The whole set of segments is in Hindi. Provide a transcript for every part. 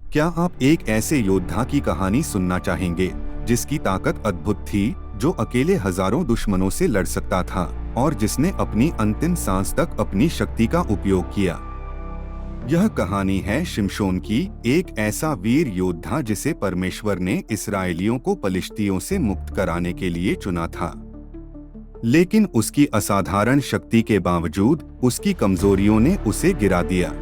क्या आप एक ऐसे योद्धा की कहानी सुनना चाहेंगे जिसकी ताकत अद्भुत थी, जो अकेले हजारों दुश्मनों से लड़ सकता था और जिसने अपनी अंतिम सांस तक अपनी शक्ति का उपयोग किया? यह कहानी है शिमशोन की, एक ऐसा वीर योद्धा जिसे परमेश्वर ने इस्राएलियों को पलिश्तियों से मुक्त कराने के लिए चुना था। लेकिन उसकी असाधारण शक्ति के बावजूद उसकी कमजोरियों ने उसे गिरा दिया।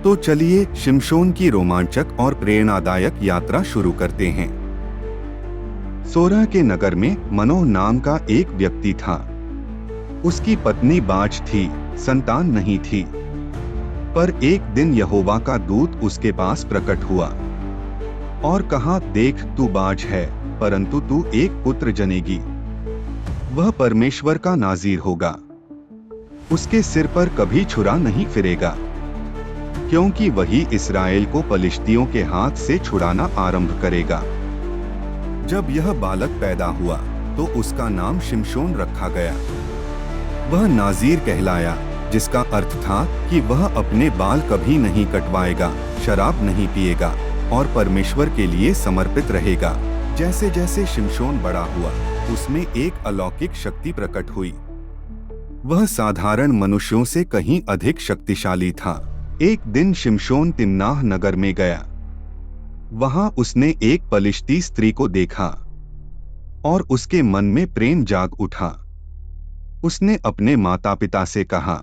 तो चलिए शिमशोन की रोमांचक और प्रेरणादायक यात्रा शुरू करते हैं। सोरह के नगर में मनोह नाम का एक व्यक्ति था। उसकी पत्नी बाज थी, संतान नहीं थी। पर एक दिन यहोवा का दूत उसके पास प्रकट हुआ और कहा, देख तू बाज है, परंतु तू एक पुत्र जनेगी। वह परमेश्वर का नाज़ीर होगा। उसके सिर पर कभी छुरा नहीं फिरेगा, क्योंकि वही इस्राएल को पलिश्तियों के हाथ से छुड़ाना आरंभ करेगा। जब यह बालक पैदा हुआ तो उसका नाम शिमशोन रखा गया। वह नाज़ीर कहलाया, जिसका अर्थ था कि वह अपने बाल कभी नहीं कटवाएगा, शराब नहीं पिएगा और परमेश्वर के लिए समर्पित रहेगा। जैसे जैसे शिमशोन बड़ा हुआ, उसमें एक अलौकिक शक्ति प्रकट हुई। वह साधारण मनुष्यों से कहीं अधिक शक्तिशाली था। एक दिन शिमशोन तिम्नाह नगर में गया। वहां उसने एक पलिश्ती स्त्री को देखा और उसके मन में प्रेम जाग उठा। उसने अपने माता पिता से कहा,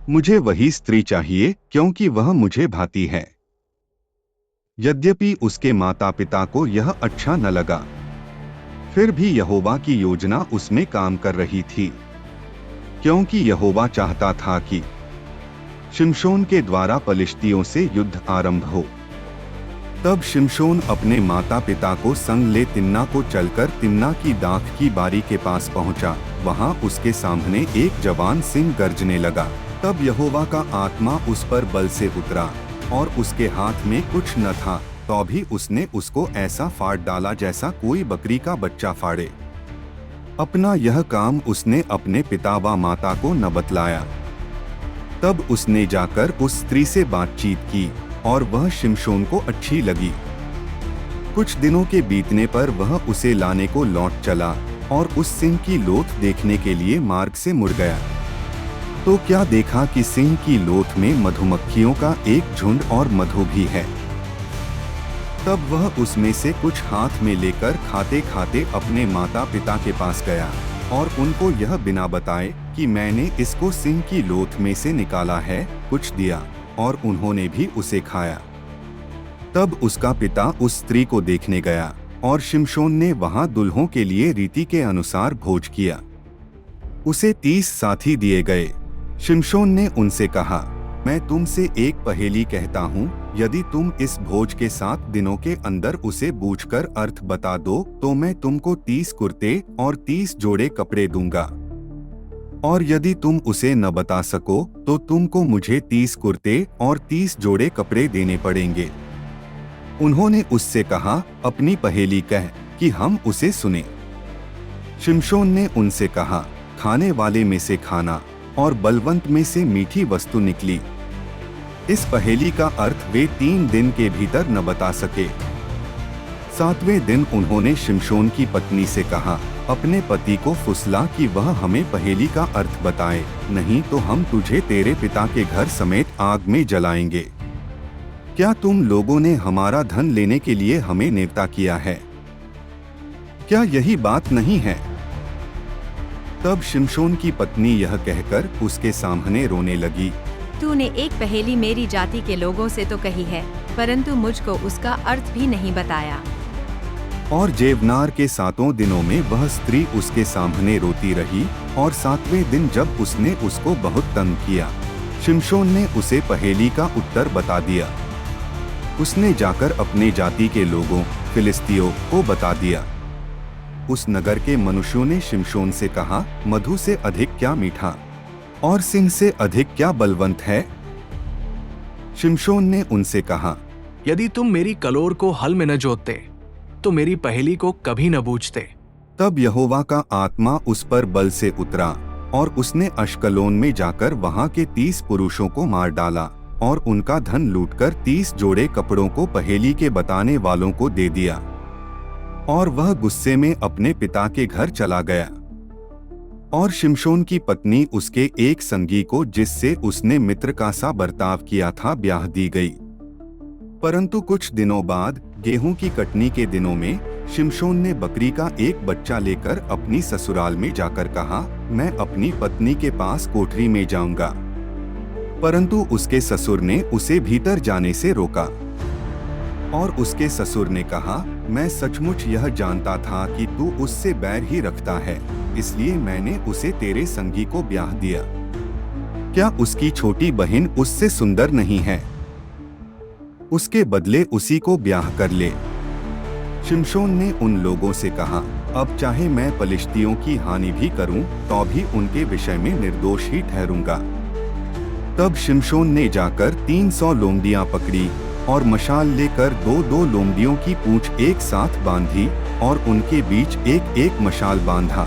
मुझे वही स्त्री चाहिए, क्योंकि वह मुझे भाती है। यद्यपि उसके माता पिता को यह अच्छा न लगा, फिर भी यहोवा की योजना उसमें काम कर रही थी, क्योंकि यहोवा चाहता था कि शिमशोन के द्वारा पलिश्तियों से युद्ध आरंभ हो। तब शिमशोन अपने माता पिता को संग ले तिम्ना को चलकर तिम्ना की दाख की बारी के पास पहुंचा। वहां उसके सामने एक जवान सिंह गर्जने लगा। तब यहोवा का आत्मा उस पर बल से उतरा और उसके हाथ में कुछ न था, तो भी उसने उसको ऐसा फाड़ डाला जैसा कोई बकरी का बच्चा फाड़े। अपना यह काम उसने अपने पिता व माता को न बतलाया। तब उसने जाकर उस स्त्री से बातचीत की और वह शिमशोन को अच्छी लगी। कुछ दिनों के बीतने पर वह उसे लाने को लौट चला और उस सिंह की लोथ देखने के लिए मार्ग से मुड़ गया। तो क्या देखा कि सिंह की लोथ में मधुमक्खियों का एक झुंड और मधु भी है। तब वह उसमें से कुछ हाथ में लेकर खाते खाते अपने माता पिता के पास गया और उनको यह बिना बताए कि मैंने इसको सिंह की लोथ में से निकाला है, कुछ दिया और उन्होंने भी उसे खाया। तब उसका पिता उस स्त्री को देखने गया और शिमशोन ने वहां दुल्हों के लिए रीति के अनुसार भोज किया। उसे 30 साथी दिए गए। शिमशोन ने उनसे कहा, मैं तुमसे एक पहेली कहता हूँ, यदि तुम इस भोज के 7 दिनों के अंदर उसे बूझकर अर्थ बता दो तो मैं तुमको 30 कुर्ते और 30 जोड़े कपड़े दूंगा। और यदि तुम उसे न बता सको तो तुमको मुझे 30 कुर्ते और 30 जोड़े कपड़े देने पड़ेंगे। उन्होंने उससे कहा, अपनी पहेली कह कि हम उसे सुने। शिमशोन ने उनसे कहा, खाने वाले में से खाना और बलवंत में से मीठी वस्तु निकली। इस पहेली का अर्थ वे 3 दिन के भीतर न बता सके। 7वें दिन उन्होंने शिमशोन की पत्नी से कहा, अपने पति को फुसला कि वह हमें पहेली का अर्थ बताए, नहीं तो हम तुझे तेरे पिता के घर समेत आग में जलाएंगे। क्या तुम लोगों ने हमारा धन लेने के लिए हमें नेवता किया है? क्या यही बात नहीं है? तब शिमशोन की पत्नी यह कहकर उसके सामने रोने लगी, तूने एक पहेली मेरी जाति के लोगों से तो कही है, परंतु मुझको उसका अर्थ भी नहीं बताया। और जेवनार के 7 दिनों में वह स्त्री उसके सामने रोती रही और 7वें दिन जब उसने उसको बहुत तंग किया, शिमशोन ने उसे पहेली का उत्तर बता दिया। उसने जाकर अपने जाति के लोगों फिलिस्तियों को बता दिया। उस नगर के मनुष्यों ने शिमशोन से कहा, मधु से अधिक क्या मीठा और सिंह से अधिक क्या बलवंत है? शिमशोन ने उनसे कहा, यदि तुम मेरी कलोर को हल में न जोतते तो मेरी पहेली को कभी न बूझते। तब यहोवा का आत्मा उस पर बल से उतरा और उसने अश्कलोन में जाकर वहां के 30 पुरुषों को मार डाला और उनका धन लूटकर 30 जोड़े कपड़ों को पहेली के बताने वालों को दे दिया और वह गुस्से में अपने पिता के घर चला गया। और शिमशोन की पत्नी उसके एक संगी को, जिससे उसने मित्र का सा बर्ताव किया था, ब्याह दी गई। परंतु कुछ दिनों बाद गेहूं की कटनी के दिनों में शिमशोन ने बकरी का एक बच्चा लेकर अपनी ससुराल में जाकर कहा, मैं अपनी पत्नी के पास कोठरी में जाऊंगा। परंतु उसके ससुर ने उसे भीतर जाने से रोका और उसके ससुर ने कहा, मैं सचमुच यह जानता था कि तू उससे बैर ही रखता है, इसलिए मैंने उसे तेरे संगी को ब्याह दिया। क्या उसकी छोटी बहन उससे सुंदर नहीं है? उसके बदले उसी को ब्याह कर ले। शिमशोन ने उन लोगों से कहा, अब चाहे मैं पलिश्तियों की हानि भी करूं, तो भी उनके विषय में निर्दोष ही ठहरूंगा। तब शिमशोन ने जाकर 300 लोमड़ियां पकड़ी और मशाल लेकर 2-2 लोमड़ियों की पूंछ एक साथ बांधी और उनके बीच एक एक मशाल बांधा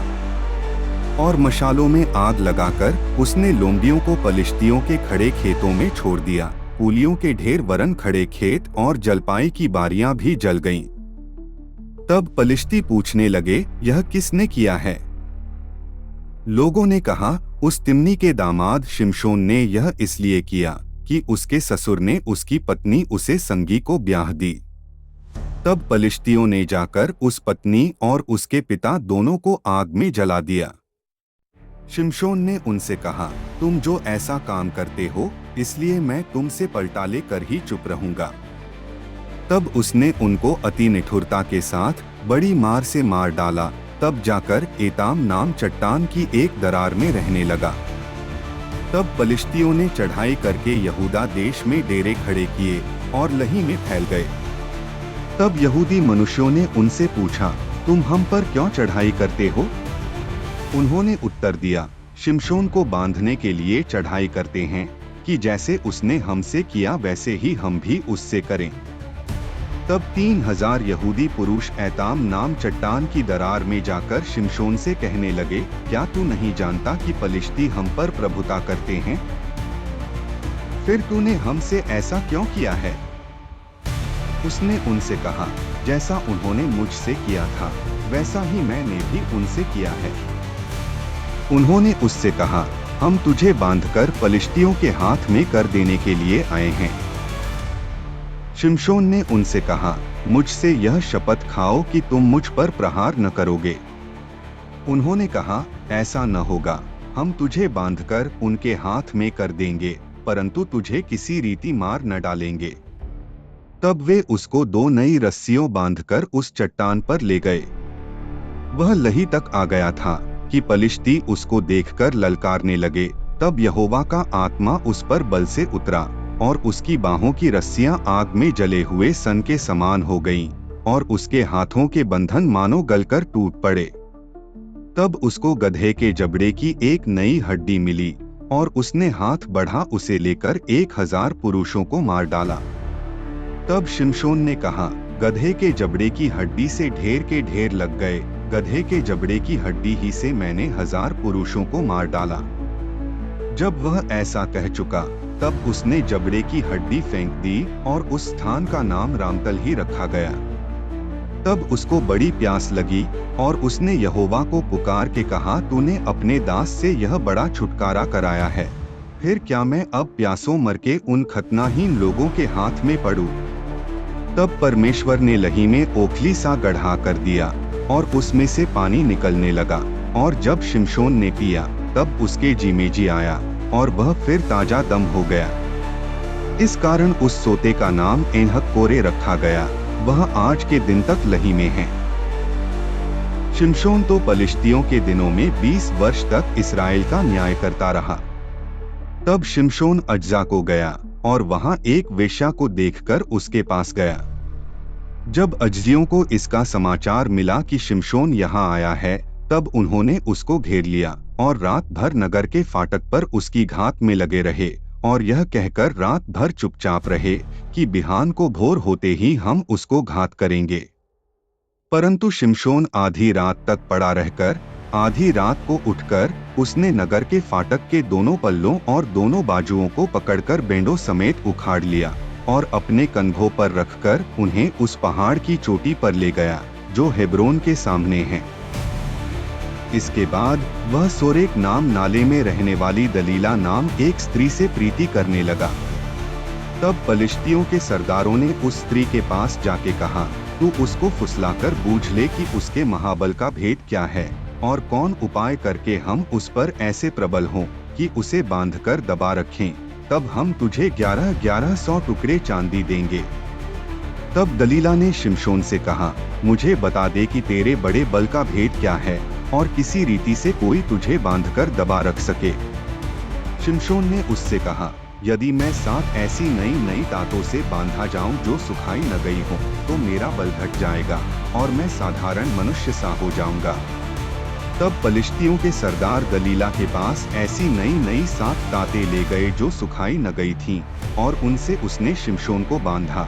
और मशालों में आग लगाकर उसने लोमड़ियों को पलिश्तियों के खड़े खेतों में छोड़ दिया। पूलियों के ढेर वरन खड़े खेत और जलपाई की बारियां भी जल गईं। तब पलिश्ती पूछने लगे, यह किसने किया है? लोगों ने कहा, उस तिम्नी के दामाद शिमशोन ने यह इसलिए किया कि उसके ससुर ने उसकी पत्नी उसे संगी को ब्याह दी। तब पलिश्तियों ने जाकर उस पत्नी और उसके पिता दोनों को आग में जला दिया। शिमशोन ने उनसे कहा, तुम जो ऐसा काम करते हो, इसलिए मैं तुमसे पलटा लेकर ही चुप रहूंगा। तब उसने उनको अति निठुरता के साथ बड़ी मार से मार डाला। तब जाकर एताम नाम चट्टान की एक दरार में रहने लगा। तब पलिश्तियों ने चढ़ाई करके यहूदा देश में डेरे खड़े किए और लही में फैल गए। तब यहूदी मनुष्यों ने उनसे पूछा, तुम हम पर क्यों चढ़ाई करते हो? उन्होंने उत्तर दिया, शिमशोन को बांधने के लिए चढ़ाई करते हैं कि जैसे उसने हमसे किया वैसे ही हम भी उससे करें। तब 3000 यहूदी पुरुष एताम नाम चट्टान की दरार में जाकर शिमशोन से कहने लगे, क्या तू नहीं जानता कि पलिश्ती हम पर प्रभुता करते हैं? फिर तूने हमसे ऐसा क्यों किया है? उसने उनसे कहा, जैसा उन्होंने मुझसे किया था वैसा ही मैंने भी उनसे किया है। उन्होंने उससे कहा, हम तुझे बांधकर पलिश्तियों के हाथ में कर देने के लिए आए हैं। शिमशोन ने उनसे कहा, मुझसे यह शपथ खाओ कि तुम मुझ पर प्रहार न करोगे। उन्होंने कहा, ऐसा न होगा, हम तुझे बांधकर उनके हाथ में कर देंगे, परंतु तुझे किसी रीति मार न डालेंगे। तब वे उसको 2 नई रस्सियों बांधकर उस चट्टान पर ले गए। वह लही तक आ गया था कि पलिश्ती उसको देखकर ललकारने लगे। तब यहोवा का आत्मा उस पर बल से उतरा और उसकी बाहों की रस्सियां आग में जले हुए सन के समान हो गईं और उसके हाथों के बंधन मानो गलकर टूट पड़े। तब उसको गधे के जबड़े की एक नई हड्डी मिली और उसने हाथ बढ़ा उसे लेकर 1000 पुरुषों को मार डाला। तब शिमशोन ने कहा, गधे के जबड़े की हड्डी से ढेर के ढेर लग गए, गधे के जबड़े की हड्डी ही से मैंने 1000 पुरुषों को मार डाला। जब वह ऐसा कह चुका, तब उसने जबड़े की हड्डी फेंक दी और उस स्थान का नाम रामतल ही रखा गया। तब उसको बड़ी प्यास लगी और उसने यहोवा को पुकार के कहा, तूने अपने दास से यह बड़ा छुटकारा कराया है, फिर क्या मैं अब प्यासों मर के उन खतनाहीन लोगों के हाथ में पड़ूं? तब परमेश्वर ने लही में ओखली सा गढ़ा कर दिया और उसमें से पानी निकलने लगा, और जब शिमशोन ने पिया तब उसके जी में जी आया और वह फिर ताजा दम हो गया। इस कारण उस सोते का नाम एनहक कोरे रखा गया। वह आज के दिन तक लही में है। शिमशोन तो पलिश्तियों के दिनों में 20 वर्ष तक इस्राएल का न्याय करता रहा। तब शिमशोन अज्जा को गया और वहां एक वेश्या को देखकर उसके पास गया। जब अज्जियों को इसका समाचार मिला कि शिमशोन यहाँ आया है, तब उन्होंने उसको घेर लिया और रात भर नगर के फाटक पर उसकी घात में लगे रहे और यह कहकर रात भर चुपचाप रहे कि बिहान को भोर होते ही हम उसको घात करेंगे। परंतु शिमशोन आधी रात तक पड़ा रहकर आधी रात को उठकर उसने नगर के फाटक के दोनों पल्लों और दोनों बाजुओं को पकड़कर बेंडों समेत उखाड़ लिया और अपने कंधों पर रखकर उन्हें उस पहाड़ की चोटी पर ले गया जो हेब्रोन के सामने है। इसके बाद वह सोरेक नाम नाले में रहने वाली दलीला नाम एक स्त्री से प्रीति करने लगा। तब पलिश्तियों के सरदारों ने उस स्त्री के पास जाके कहा, तू उसको फुसलाकर बूझ ले कि उसके महाबल का भेद क्या है और कौन उपाय करके हम उस पर ऐसे प्रबल हों कि उसे बांधकर दबा रखें, तब हम तुझे 1100 टुकड़े चांदी देंगे। तब दलीला ने शिमशोन से कहा, मुझे बता दे कि तेरे बड़े बल का भेद क्या है और किसी रीति से कोई तुझे बांधकर दबा रख सके। शिमशोन ने उससे कहा, यदि मैं 7 ऐसी नई तातों से बांधा जाऊं जो सुखाई न गई हो तो मेरा बल घट जाएगा और मैं साधारण मनुष्य सा हो जाऊंगा। तब पलिश्तियों के सरदार दलीला के पास ऐसी नई 7 तातें ले गए जो सुखाई न गई थीं और उनसे उसने शिमशोन को बांधा।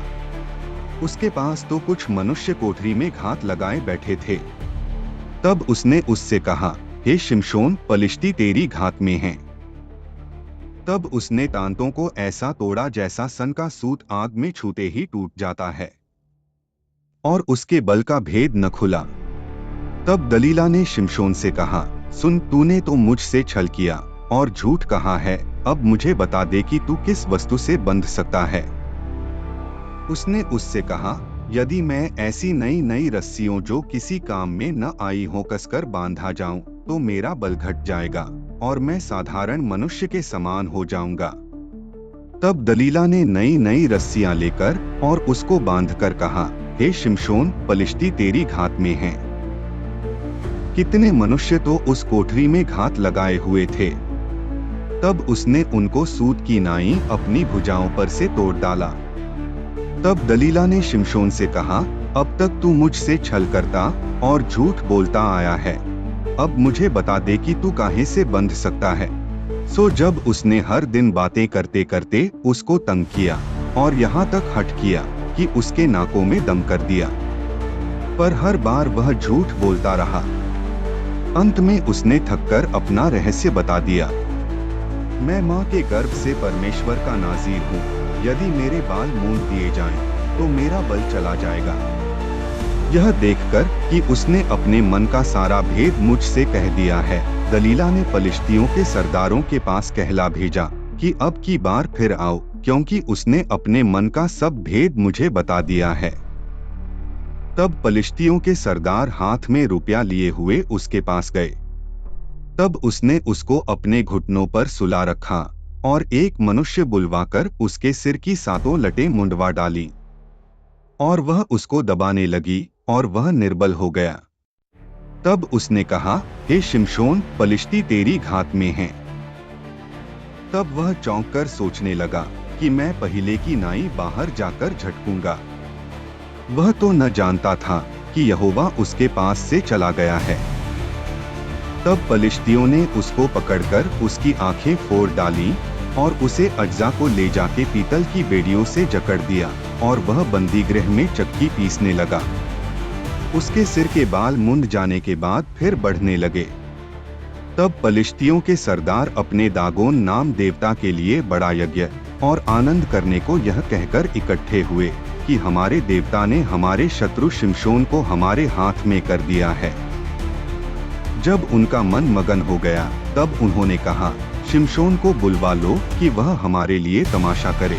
उसके पास तो कुछ मनुष्य कोठरी में घात लगाए बैठे थे। तब उसने उससे कहा, हे शिमशोन, पलिश्ती तेरी घात में हैं। तब उसने तांतों को ऐसा तोड़ा जैसा सन का सूत आग में छूते ही टूट जाता है और उसके बल का भेद न खुला। तब दलीला ने शिमशोन से कहा, सुन, तूने तो मुझसे छल किया और झूठ कहा है, अब मुझे बता दे कि तू किस वस्तु से बंध सकता है। उसने उससे कहा, यदि मैं ऐसी नई रस्सियों जो किसी काम में न आई हो कसकर बांधा जाऊं तो मेरा बल घट जाएगा और मैं साधारण मनुष्य के समान हो जाऊंगा। तब दलीला ने नई रस्सियां लेकर और उसको बांधकर कहा, हे शिमशोन, पलिश्ती तेरी घात में हैं। कितने मनुष्य तो उस कोठरी में घात लगाए हुए थे। तब उसने उनको सूत की नाई अपनी भुजाओं पर से तोड़ डाला। तब दलीला ने शिमशोन से कहा, अब तक तू मुझसे छल करता और झूठ बोलता आया है, अब मुझे बता दे कि तू काहे से बंध सकता है। सो जब उसने हर दिन बातें करते करते उसको तंग किया और यहाँ तक हठ किया कि उसके नाकों में दम कर दिया, पर हर बार वह झूठ बोलता रहा। अंत में उसने थककर अपना रहस्य बता दिया, मैं माँ के गर्भ से परमेश्वर का नाज़ीर हूँ, यदि मेरे बाल मूंद दिए जाएं तो मेरा बल चला जाएगा। यह देखकर कि उसने अपने मन का सारा भेद मुझसे कह दिया है, दलीला ने पलिश्तियों के सरदारों के पास कहला भेजा कि अब की बार फिर आओ, क्योंकि उसने अपने मन का सब भेद मुझे बता दिया है। तब पलिश्तियों के सरदार हाथ में रुपया लिए हुए उसके पास गए। तब उसने उसको अपने घुटनों पर सुला रखा और एक मनुष्य बुलवाकर उसके सिर की 7 लटें मुंडवा डाली और वह उसको दबाने लगी और वह निर्बल हो गया। तब उसने कहा, हे शिमशोन, पलिश्ती तेरी घात में हैं। तब वह चौंक कर सोचने लगा कि मैं पहले की नाई बाहर जाकर झटकूंगा। वह तो न जानता था कि यहोवा उसके पास से चला गया है। तब पलिश्तियों ने उसको पकड़कर उसकी आंखें फोड़ डाली और उसे अज्जा को ले जाके पीतल की बेड़ियों से जकड़ दिया और वह बंदीगृह में चक्की पीसने लगा। उसके सिर के बाल मुंड जाने के बाद फिर बढ़ने लगे। तब पलिश्तियों के सरदार अपने दागोन नाम देवता के लिए बड़ा यज्ञ और आनंद करने को यह कहकर इकट्ठे हुए कि हमारे देवता ने हमारे शत्रु शिमशोन को हमारे हाथ में कर दिया है। जब उनका मन मगन हो गया तब उन्होंने कहा, शिमशोन को बुलवा लो कि वह हमारे लिए तमाशा करे।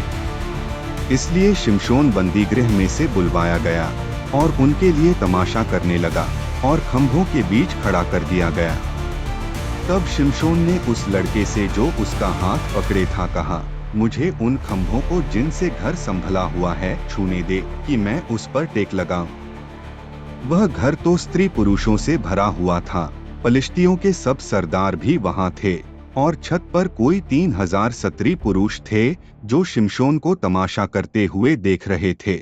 इसलिए शिमशोन बंदीगृह में से बुलवाया गया और उनके लिए तमाशा करने लगा और खंभों के बीच खड़ा कर दिया गया। तब शिमशोन ने उस लड़के से जो उसका हाथ पकड़े था कहा, मुझे उन खंभों को जिनसे घर संभला हुआ है छूने दे कि मैं उस पर टेक लगाऊं। वह घर तो स्त्री पुरुषों से भरा हुआ था। पलिश्तियों के सब सरदार भी वहां थे और छत पर कोई 3000 स्त्री पुरुष थे जो शिमशोन को तमाशा करते हुए देख रहे थे।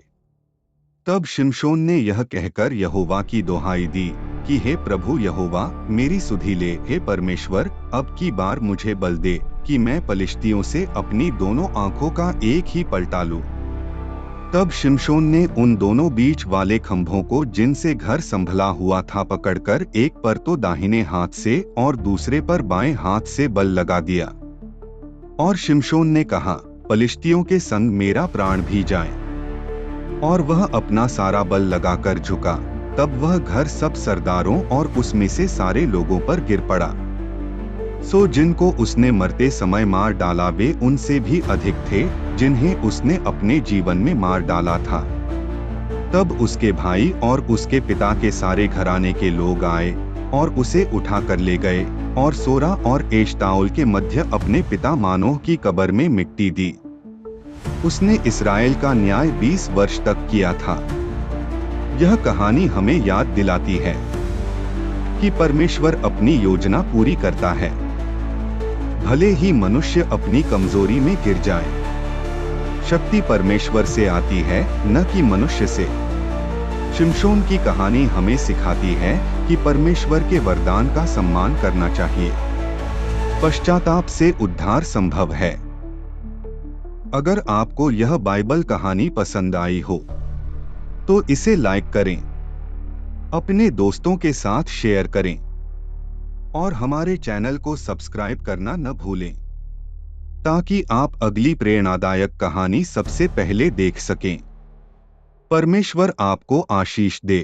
तब शिमशोन ने यह कहकर यहोवा की दुहाई दी कि हे प्रभु यहोवा, मेरी सुधि ले। हे परमेश्वर, अब की बार मुझे बल दे कि मैं पलिश्तियों से अपनी दोनों आंखों का एक ही पलटा लूं। तब शिमशोन ने उन दोनों बीच वाले खंभों को जिनसे घर संभला हुआ था पकड़कर एक पर तो दाहिने हाथ से और दूसरे पर बाएं हाथ से बल लगा दिया। और शिमशोन ने कहा, पलिश्तियों के संग मेरा प्राण भी जाए। और वह अपना सारा बल लगाकर झुका। तब वह घर सब सरदारों और उसमें से सारे लोगों पर गिर पड़ा। सो जिनको उसने मरते समय मार डाला वे उनसे भी अधिक थे जिन्हें उसने अपने जीवन में मार डाला था। तब उसके भाई और उसके पिता के सारे घराने के लोग आए और उसे उठा कर ले गए और सोरा और एश्ताओल के मध्य अपने पिता मानोह की कब्र में मिट्टी दी। उसने इस्राएल का न्याय 20 वर्ष तक किया था। यह कहानी हमें याद दिलाती है कि परमेश्वर अपनी योजना पूरी करता है, भले ही मनुष्य अपनी कमजोरी में गिर जाए। शक्ति परमेश्वर से आती है, न कि मनुष्य से। शिमशोन की कहानी हमें सिखाती है कि परमेश्वर के वरदान का सम्मान करना चाहिए। पश्चाताप से उद्धार संभव है। अगर आपको यह बाइबल कहानी पसंद आई हो तो इसे लाइक करें, अपने दोस्तों के साथ शेयर करें और हमारे चैनल को सब्सक्राइब करना न भूलें, ताकि आप अगली प्रेरणादायक कहानी सबसे पहले देख सकें। परमेश्वर आपको आशीष दे।